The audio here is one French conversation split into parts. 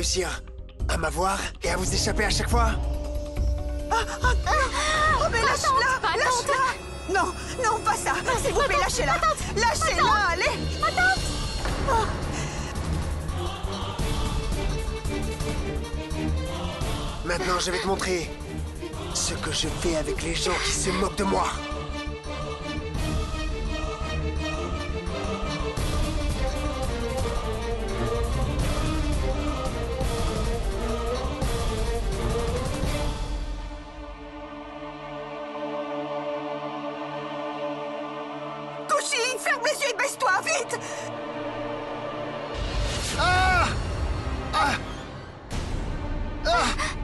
réussir à m'avoir et à vous échapper à chaque fois? Oh, mais lâche-la! Lâche-la! Non, non, pas ça! S'il vous plaît, lâchez-la! Lâchez-la, allez! Maintenant, je vais te montrer ce que je fais avec les gens qui se moquent de moi. Kushi, ferme les yeux et baisse-toi, vite! Ah! Ah! Ah!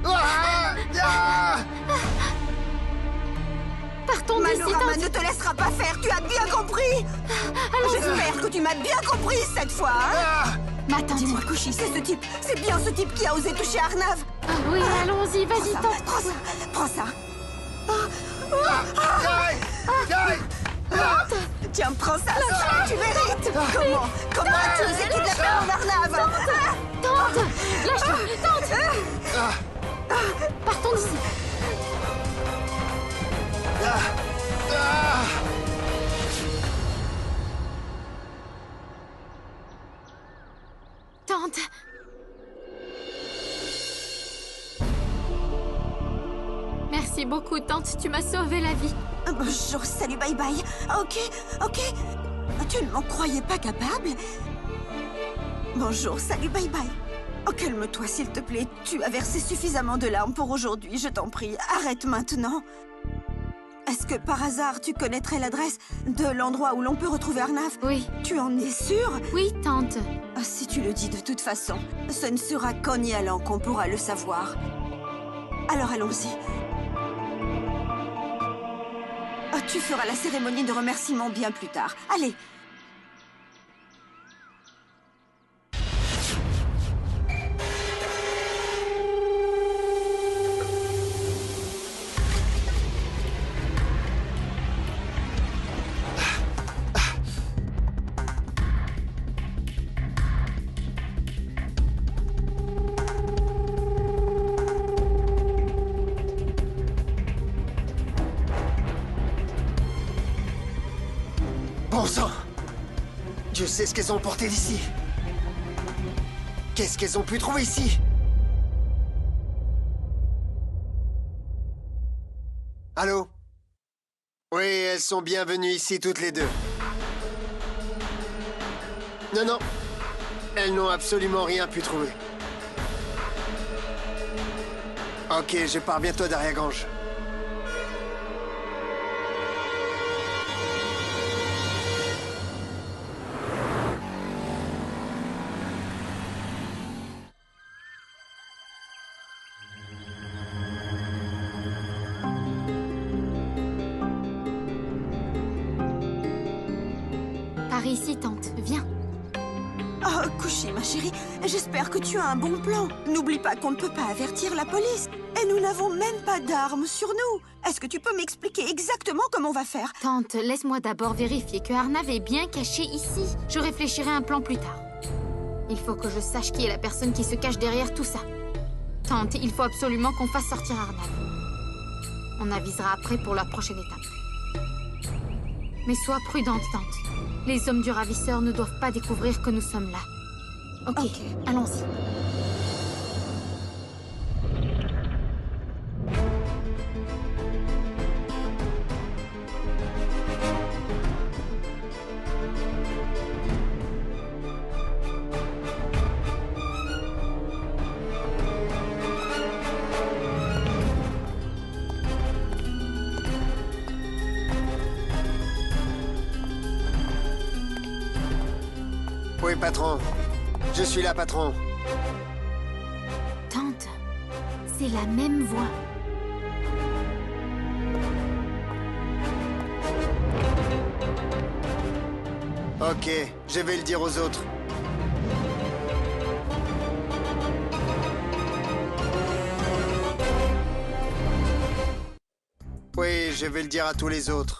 Ah! Ah! Partons d'ici, Manorama tante. ne te laissera pas faire, tu as bien compris! J'espère que tu m'as bien compris cette fois, hein? Ah! Ma tante. Dis-moi, Kushi, c'est bien ce type qui a osé toucher Arnav! Ah oui, allons-y, vas-y, Prends ça, tante. prends ça, prends ça! Aïe! Aïe! Tiens, prends ça, tu mérites! Comment as-tu osé kidnapper mon Arnav? Tante, lâche-toi, tante. Ah! Partons d'ici. Ah! Ah! Tante. Merci beaucoup, tante, tu m'as sauvé la vie. Bonjour, salut, bye bye. Ok. Tu ne m'en croyais pas capable? Bonjour, salut, bye bye. Oh, calme-toi, s'il te plaît. Tu as versé suffisamment de larmes pour aujourd'hui, je t'en prie. Arrête maintenant. Est-ce que par hasard tu connaîtrais l'adresse de l'endroit où l'on peut retrouver Arnav? Oui, Tu en es sûre? oui, tante. Si tu le dis de toute façon, ce ne sera qu'en y allant qu'on pourra le savoir. Alors allons-y. Tu feras la cérémonie de remerciement bien plus tard. Allez. Bon sang! Dieu sait ce qu'elles ont emporté d'ici. Qu'est-ce qu'elles ont pu trouver ici? Allô? Oui, elles sont bienvenues ici toutes les deux. Non, elles n'ont absolument rien pu trouver. Ok, je pars bientôt d'Ariagange. Par ici, tante, viens. Oh, Kushi, ma chérie, j'espère que tu as un bon plan. N'oublie pas qu'on ne peut pas avertir la police. Et nous n'avons même pas d'armes sur nous. Est-ce que tu peux m'expliquer exactement comment on va faire? Tante, laisse-moi d'abord vérifier que Arnav est bien caché ici. Je réfléchirai à un plan plus tard. Il faut que je sache qui est la personne qui se cache derrière tout ça. Tante, il faut absolument qu'on fasse sortir Arnav. On avisera après pour la prochaine étape. Mais sois prudente, tante. Les hommes du ravisseur ne doivent pas découvrir que nous sommes là. Ok. Allons-y. Oui, patron. Je suis là, patron. Tante, c'est la même voix. Ok, je vais le dire aux autres. Oui, je vais le dire à tous les autres.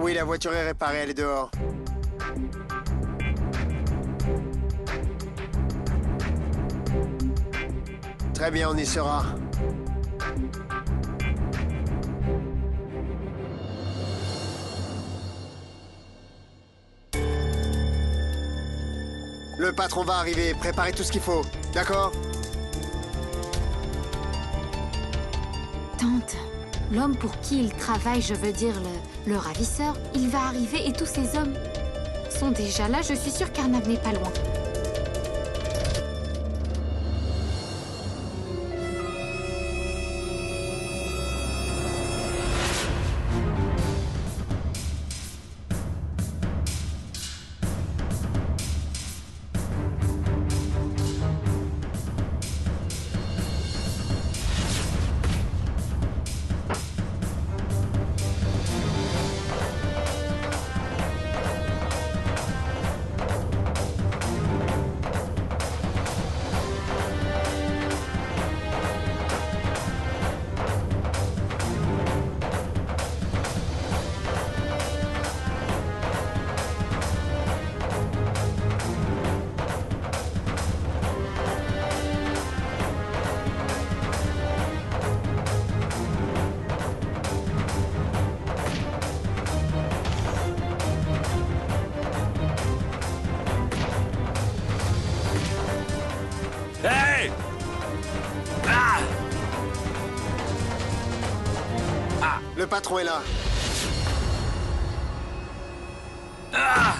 Oui, la voiture est réparée, elle est dehors. Très bien, on y sera. Le patron va arriver, préparez tout ce qu'il faut, d'accord? Tante, l'homme pour qui il travaille, je veux dire le ravisseur, il va arriver et tous ces hommes sont déjà là. Je suis sûre qu'Arnav n'est pas loin. Hey! Ah! Le patron est là. Ah!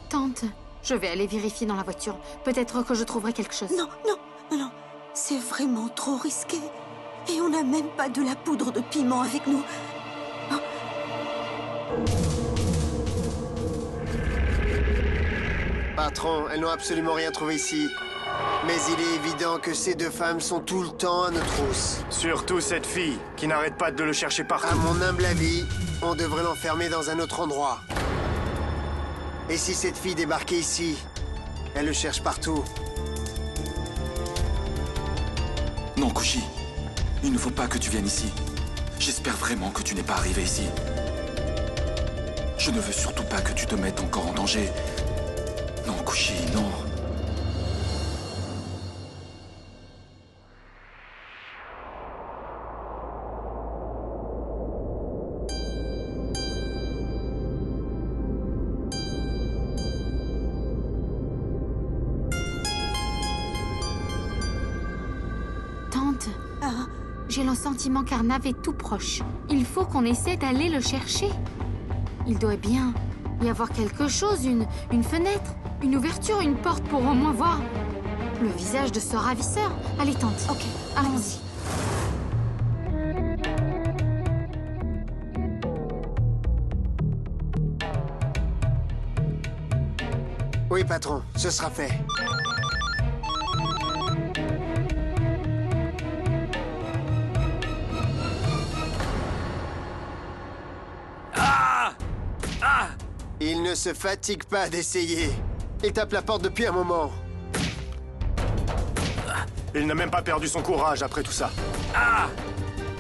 Tante, je vais aller vérifier dans la voiture. Peut-être que je trouverai quelque chose. Non, non, non, non. C'est vraiment trop risqué. Et on n'a même pas de la poudre de piment avec nous. Patron, elles n'ont absolument rien trouvé ici. Mais il est évident que ces deux femmes sont tout le temps à nos trousses. Surtout cette fille, qui n'arrête pas de le chercher À partout. mon humble avis, on devrait l'enfermer dans un autre endroit. Et si cette fille débarquait ici, elle le cherche partout. Non, Kushi. Il ne faut pas que tu viennes ici. J'espère vraiment que tu n'es pas arrivé ici. Je ne veux surtout pas que tu te mettes encore en danger. Non, Kushi, non. Tante, j'ai le sentiment qu'Arnav est tout proche. Il faut qu'on essaie d'aller le chercher. Il doit bien y avoir quelque chose, une fenêtre, une ouverture, une porte pour au moins voir le visage de ce ravisseur. Allez, tante. Ok, Allons-y. Oui, patron, ce sera fait. Il ne se fatigue pas d'essayer. Il tape la porte depuis un moment. Il n'a même pas perdu son courage après tout ça.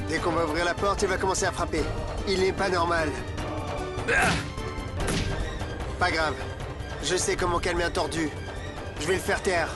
Dès qu'on va ouvrir la porte, il va commencer à frapper. Il n'est pas normal. Pas grave. Je sais comment calmer un tordu. Je vais le faire taire.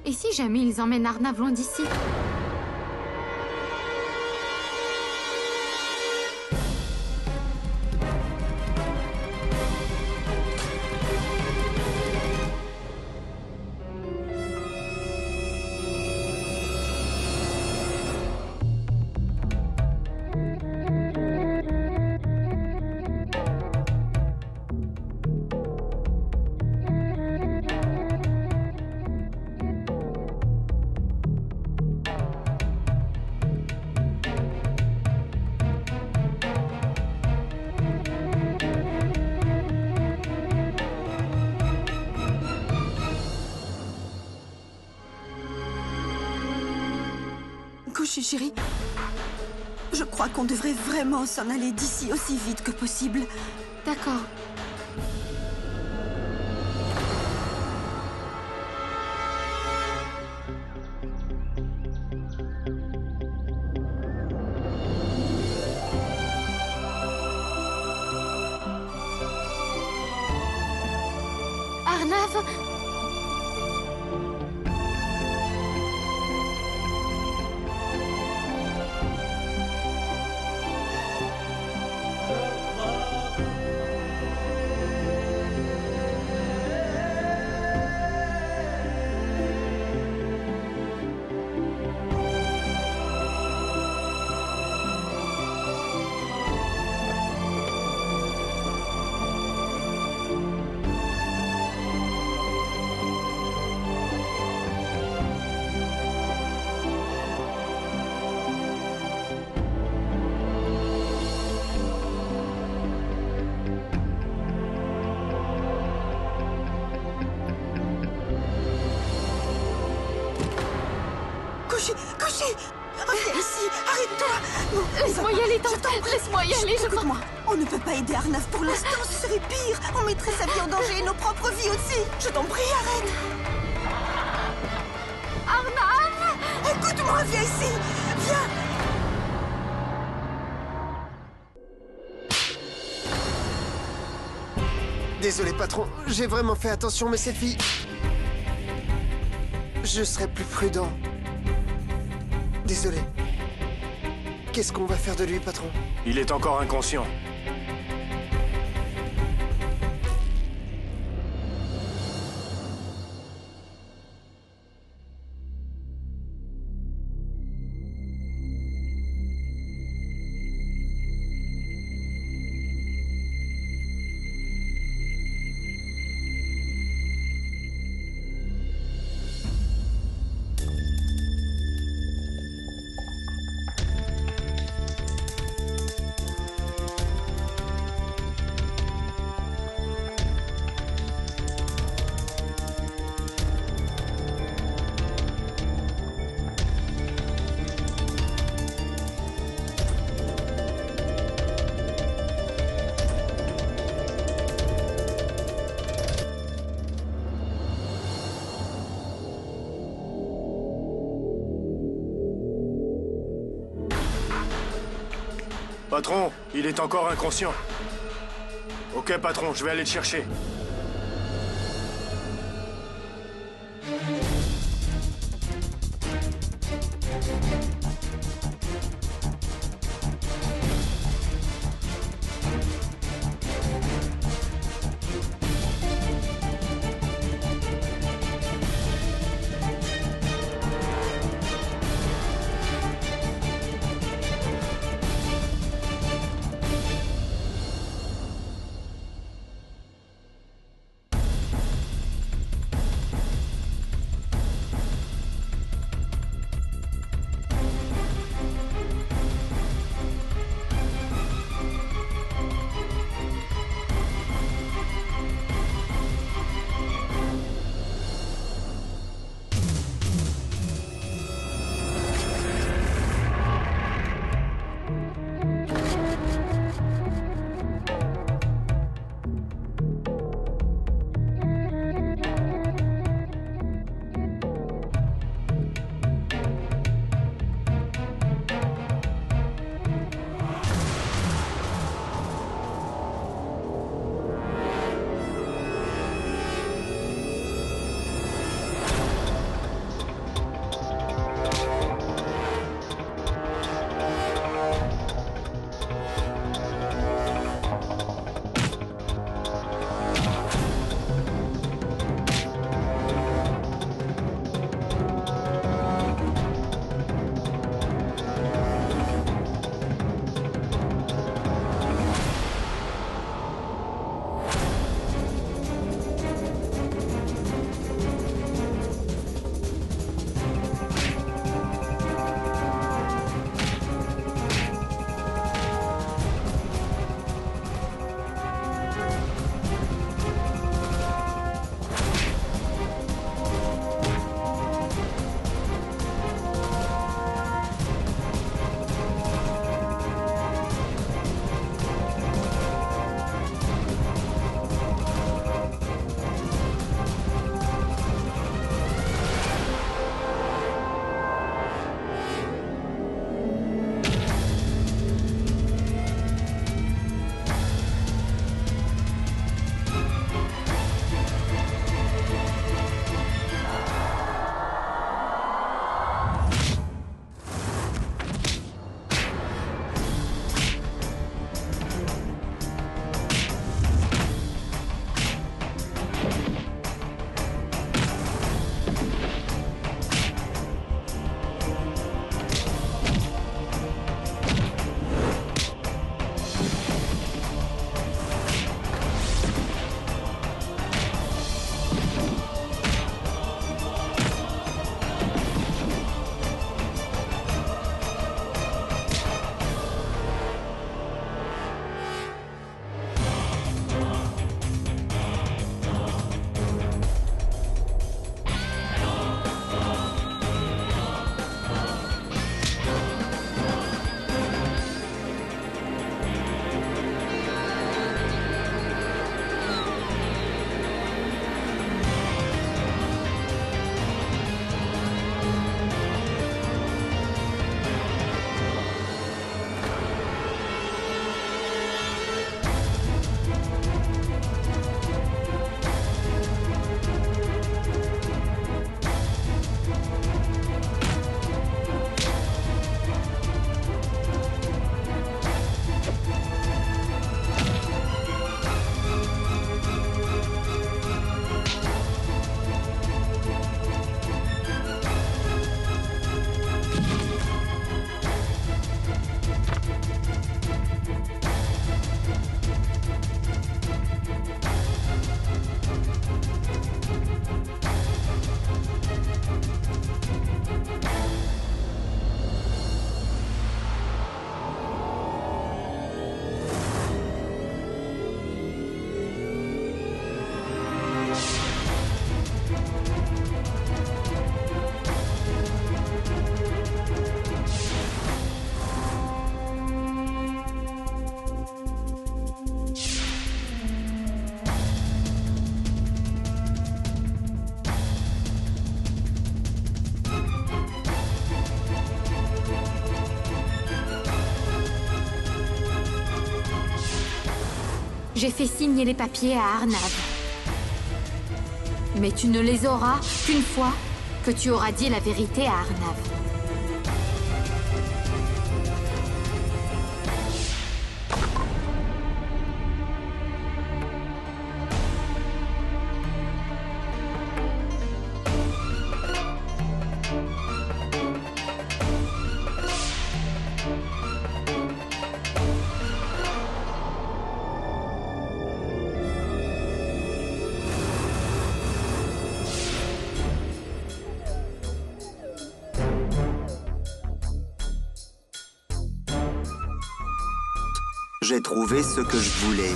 Et si jamais ils emmènent Arnav loin d'ici? Kushi, chérie, je crois qu'on devrait vraiment s'en aller d'ici aussi vite que possible. D'accord. Arnav! Kushi, reviens ici, arrête-toi. Non, Laisse-moi y aller, tante. Laisse-moi y aller, je t'en... Écoute-moi, on ne peut pas aider Arnav pour l'instant, ce serait pire. On mettrait sa vie en danger et nos propres vies aussi. Je t'en prie, arrête. Arnav! Écoute-moi, viens ici, viens. Désolé, patron. J'ai vraiment fait attention, mais cette fille... Je serai plus prudent. Désolé. Qu'est-ce qu'on va faire de lui, patron? Il est encore inconscient. Patron, il est encore inconscient. Ok, patron, je vais aller le chercher. J'ai fait signer les papiers à Arnav. Mais tu ne les auras qu'une fois que tu auras dit la vérité à Arnav. J'ai trouvé ce que je voulais.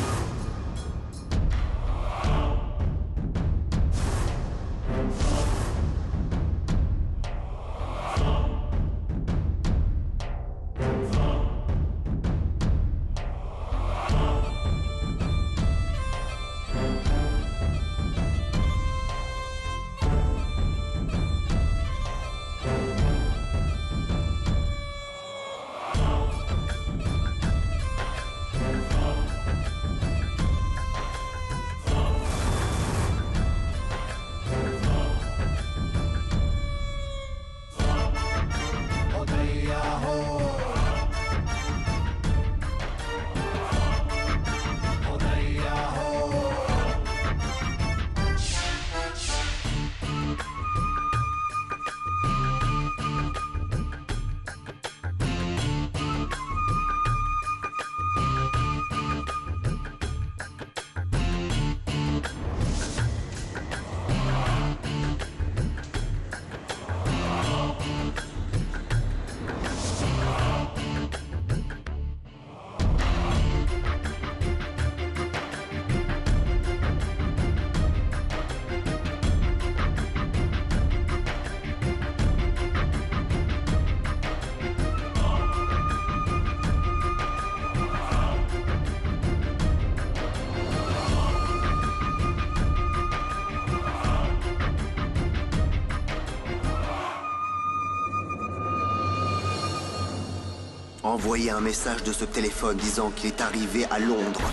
Envoyez un message de ce téléphone disant qu'il est arrivé à Londres.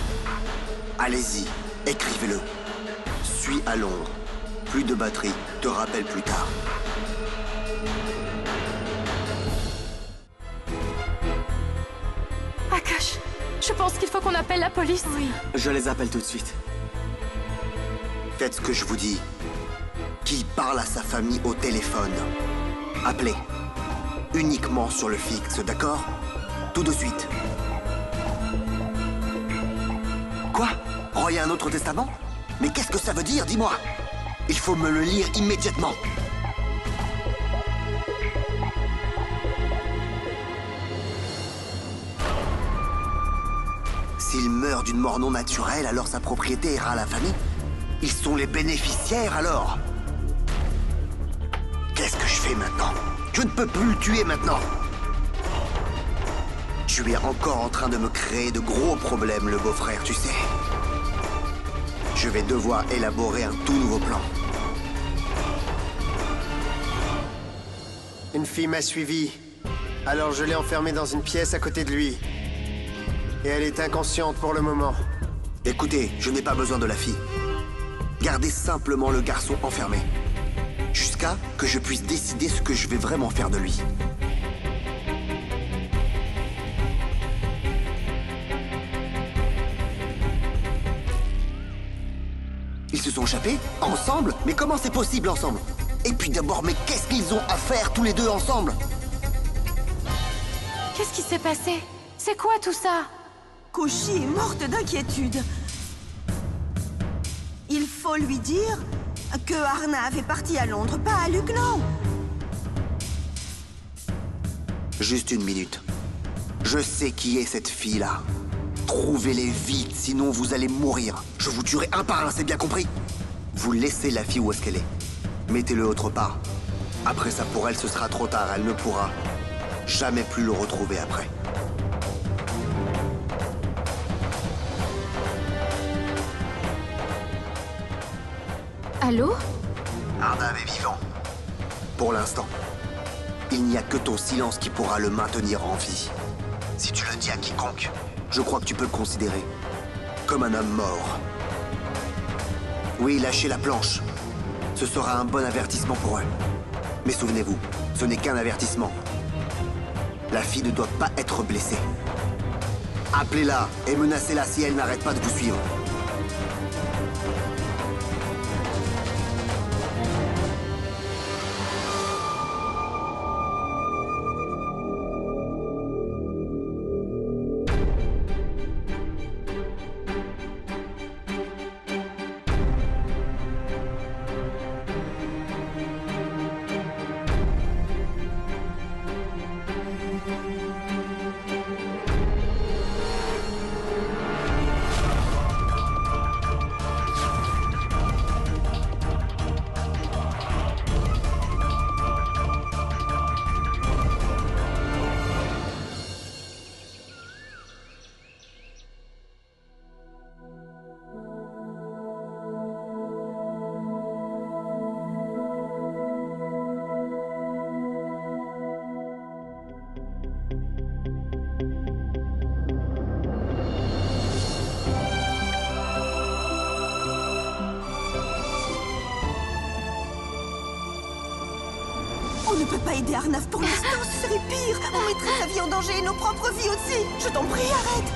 Allez-y, écrivez-le. Suis à Londres. Plus de batterie, te rappelle plus tard. Akash, je pense qu'il faut qu'on appelle la police. Oui. Je les appelle tout de suite. Faites ce que je vous dis. Qui parle à sa famille au téléphone? Appelez. Uniquement sur le fixe, d'accord? Tout de suite. Quoi? Roy a un autre testament? Mais qu'est-ce que ça veut dire, dis-moi? Il faut me le lire immédiatement. S'il meurt d'une mort non naturelle, alors sa propriété ira à la famille? Ils sont les bénéficiaires, alors? Qu'est-ce que je fais maintenant? Je ne peux plus le tuer maintenant. Tu es encore en train de me créer de gros problèmes, le beau-frère, tu sais. Je vais devoir élaborer un tout nouveau plan. Une fille m'a suivi. Alors je l'ai enfermée dans une pièce à côté de lui. Et elle est inconsciente pour le moment. Écoutez, je n'ai pas besoin de la fille. Gardez simplement le garçon enfermé. Jusqu'à que je puisse décider ce que je vais vraiment faire de lui. Ils se sont échappés? Ensemble? Mais comment c'est possible ensemble? Et puis d'abord, mais qu'est-ce qu'ils ont à faire tous les deux ensemble? Qu'est-ce qui s'est passé? C'est quoi tout ça? Kushi est morte d'inquiétude. Il faut lui dire que Arnav est parti à Londres, pas à Lucknow. Juste une minute. Je sais qui est cette fille-là. Trouvez-les vite, sinon vous allez mourir. Je vous tuerai un par un, c'est bien compris? Vous laissez la fille où est-ce qu'elle est. Mettez-le autre part. Après ça, pour elle, ce sera trop tard. Elle ne pourra jamais plus le retrouver après. Allô? Arnav est vivant. Pour l'instant. Il n'y a que ton silence qui pourra le maintenir en vie. Si tu le dis à quiconque, je crois que tu peux le considérer comme un homme mort. Oui, lâchez la planche. Ce sera un bon avertissement pour eux. Mais souvenez-vous, ce n'est qu'un avertissement. La fille ne doit pas être blessée. Appelez-la et menacez-la si elle n'arrête pas de vous suivre. On ne peut pas aider Arnav pour l'instant, ce serait pire. On mettrait sa vie en danger et nos propres vies aussi. Je t'en prie, arrête.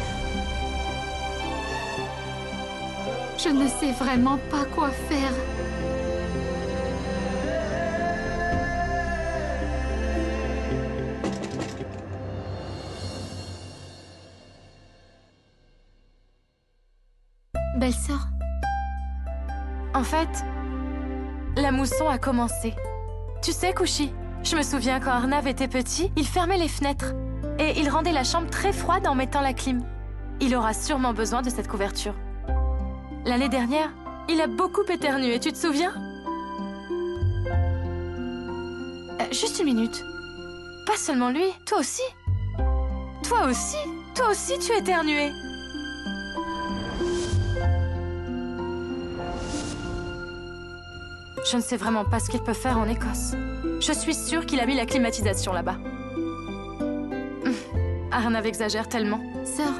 Je ne sais vraiment pas quoi faire. Belle-sœur, En fait, la mousson a commencé. Tu sais, Kushi, je me souviens quand Arnav était petit, il fermait les fenêtres. Et il rendait la chambre très froide en mettant la clim. Il aura sûrement besoin de cette couverture. L'année dernière, il a beaucoup éternué, tu te souviens? Juste une minute. Pas seulement lui, toi aussi. Toi aussi, toi aussi tu éternuais. Je ne sais vraiment pas ce qu'il peut faire en Écosse. Je suis sûre qu'il a mis la climatisation là-bas. Arnav exagère tellement. sœur,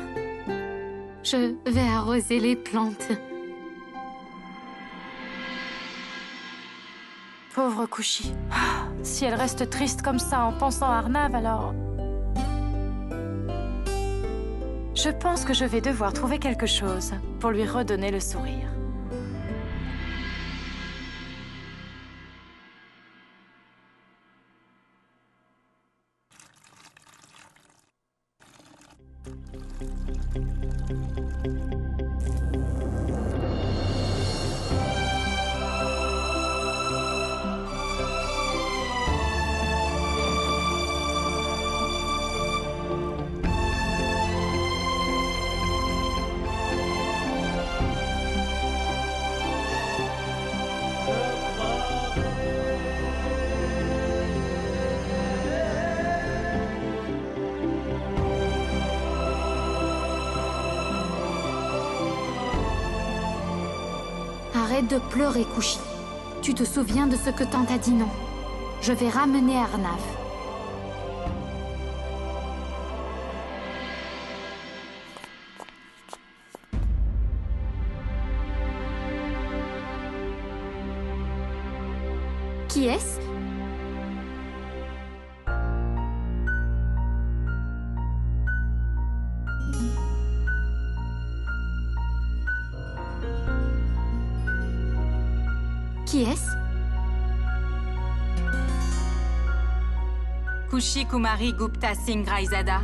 je vais arroser les plantes. Pauvre Kushi. Si elle reste triste comme ça en pensant à Arnav, alors... Je pense que je vais devoir trouver quelque chose pour lui redonner le sourire. Arrête de pleurer, Kushi. Tu te souviens de ce que tante a dit, non? Je vais ramener Arnav. Qui est-ce? Qui est-ce? Kushi Kumari Gupta Singh Raizada.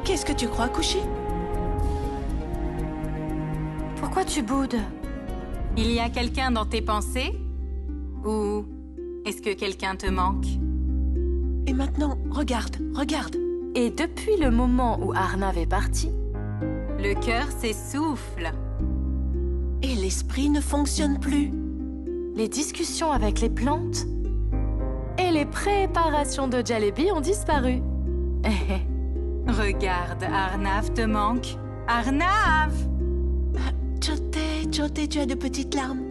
Qu'est-ce que tu crois, Kushi? Pourquoi tu boudes? Il y a quelqu'un dans tes pensées? Ou est-ce que quelqu'un te manque? Et maintenant, regarde, regarde. Et depuis le moment où Arnav est parti, Le cœur s'essouffle. Et l'esprit ne fonctionne plus. les discussions avec les plantes et les préparations de Jalebi ont disparu. Regarde, Arnav te manque. Arnav! Choté, tu as de petites larmes.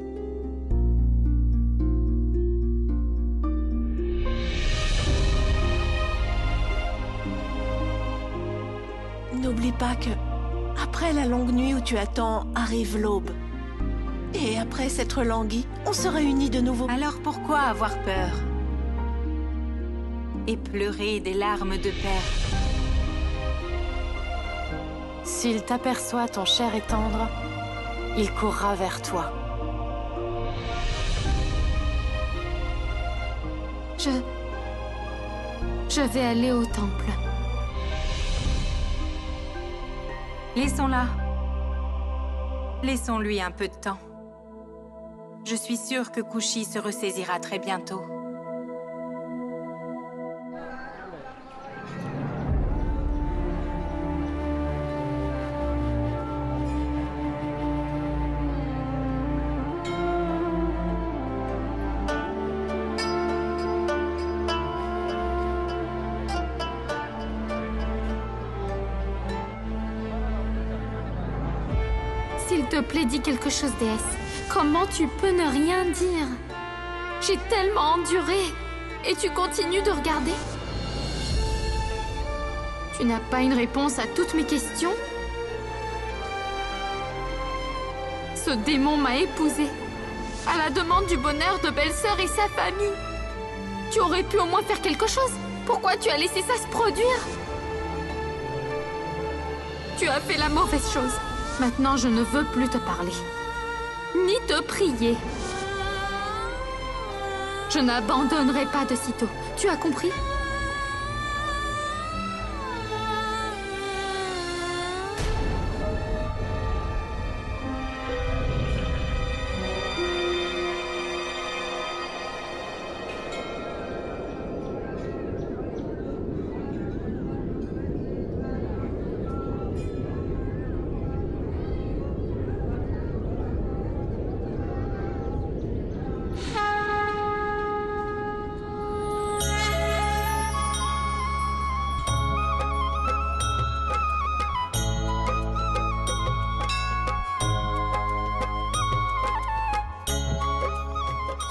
N'oublie pas que, après la longue nuit où tu attends, arrive l'aube. Et après s'être langui, on se réunit de nouveau. Alors pourquoi avoir peur? Et pleurer des larmes de père? S'il t'aperçoit, ton cher et tendre, il courra vers toi. Je vais aller au temple. Laissons-la. Laissons-lui un peu de temps. Je suis sûre que Kushi se ressaisira très bientôt. S'il te plaît, dis quelque chose, déesse. Comment tu peux ne rien dire? J'ai tellement enduré. Et tu continues de regarder? Tu n'as pas une réponse à toutes mes questions? Ce démon m'a épousée, à la demande du bonheur de belle-sœur et sa famille. Tu aurais pu au moins faire quelque chose. Pourquoi tu as laissé ça se produire? Tu as fait la mauvaise chose. Maintenant, je ne veux plus te parler, ni te prier. Je n'abandonnerai pas de sitôt. Tu as compris?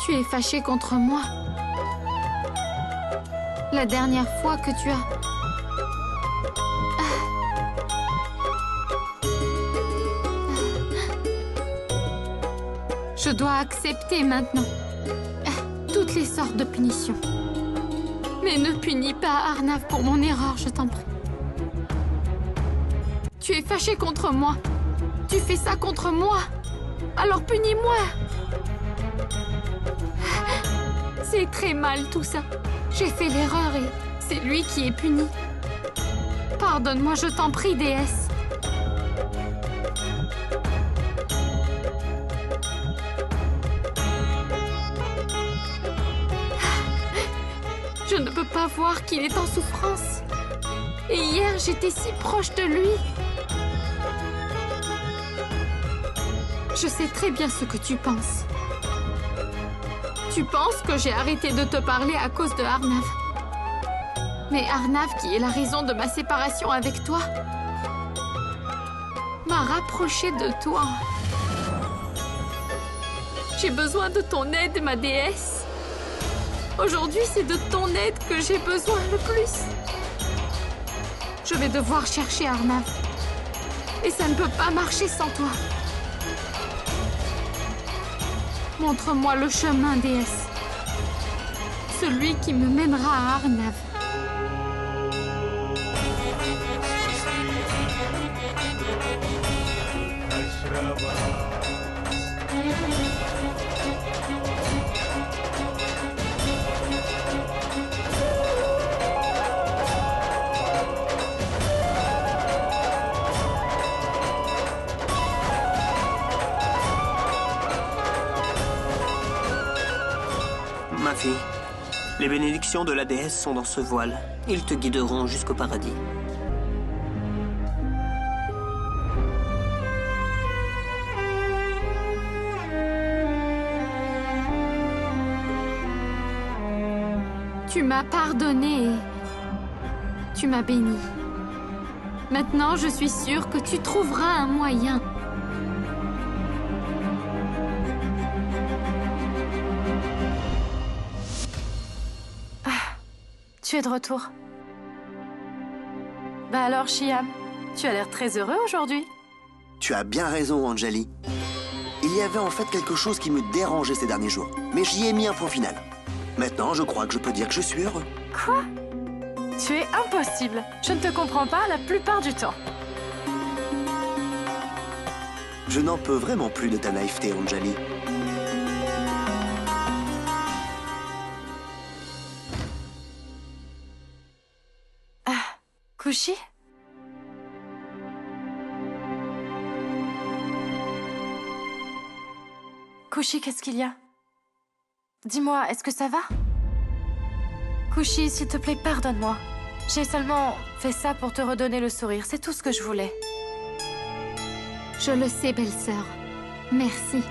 Tu es fâché contre moi. La dernière fois que tu as... Je dois accepter maintenant toutes les sortes de punitions. Mais ne punis pas Arnav pour mon erreur, je t'en prie. Tu es fâché contre moi. Tu fais ça contre moi. Alors punis-moi. C'est très mal tout ça. J'ai fait l'erreur et c'est lui qui est puni. Pardonne-moi, je t'en prie, déesse. Je ne peux pas voir qu'il est en souffrance. Et hier, j'étais si proche de lui. Je sais très bien ce que tu penses. Tu penses que j'ai arrêté de te parler à cause de Arnav. Mais Arnav, qui est la raison de ma séparation avec toi, m'a rapproché de toi. J'ai besoin de ton aide, ma déesse. Aujourd'hui, c'est de ton aide que j'ai besoin le plus. Je vais devoir chercher Arnav. Et ça ne peut pas marcher sans toi. Montre-moi le chemin, déesse. Celui qui me mènera à Arnav. Ma fille, les bénédictions de la déesse sont dans ce voile. Ils te guideront jusqu'au paradis. Tu m'as pardonné et tu m'as béni. Maintenant, je suis sûre que tu trouveras un moyen. Tu es de retour. Bah alors, Shyam, tu as l'air très heureux aujourd'hui. Tu as bien raison, Anjali. Il y avait en fait quelque chose qui me dérangeait ces derniers jours. Mais j'y ai mis un point final. Maintenant, je crois que je peux dire que je suis heureux. Quoi? Tu es impossible. Je ne te comprends pas la plupart du temps. Je n'en peux vraiment plus de ta naïveté, Anjali. Kushi? Kushi, qu'est-ce qu'il y a? Dis-moi, est-ce que ça va? Kushi, s'il te plaît, pardonne-moi. J'ai seulement fait ça pour te redonner le sourire, c'est tout ce que je voulais. Je le sais, belle-sœur. Merci.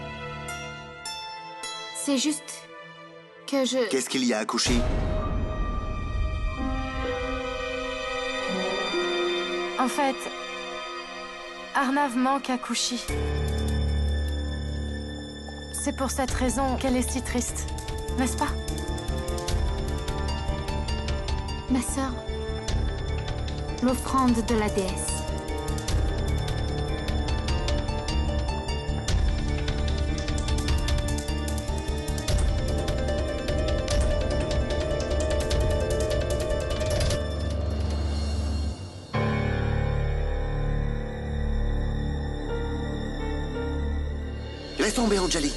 C'est juste que je... Qu'est-ce qu'il y a, Kushi? En fait, Arnav manque à Kushi. C'est pour cette raison qu'elle est si triste, n'est-ce pas? Ma sœur, l'offrande de la déesse. Laisse tomber, Anjali.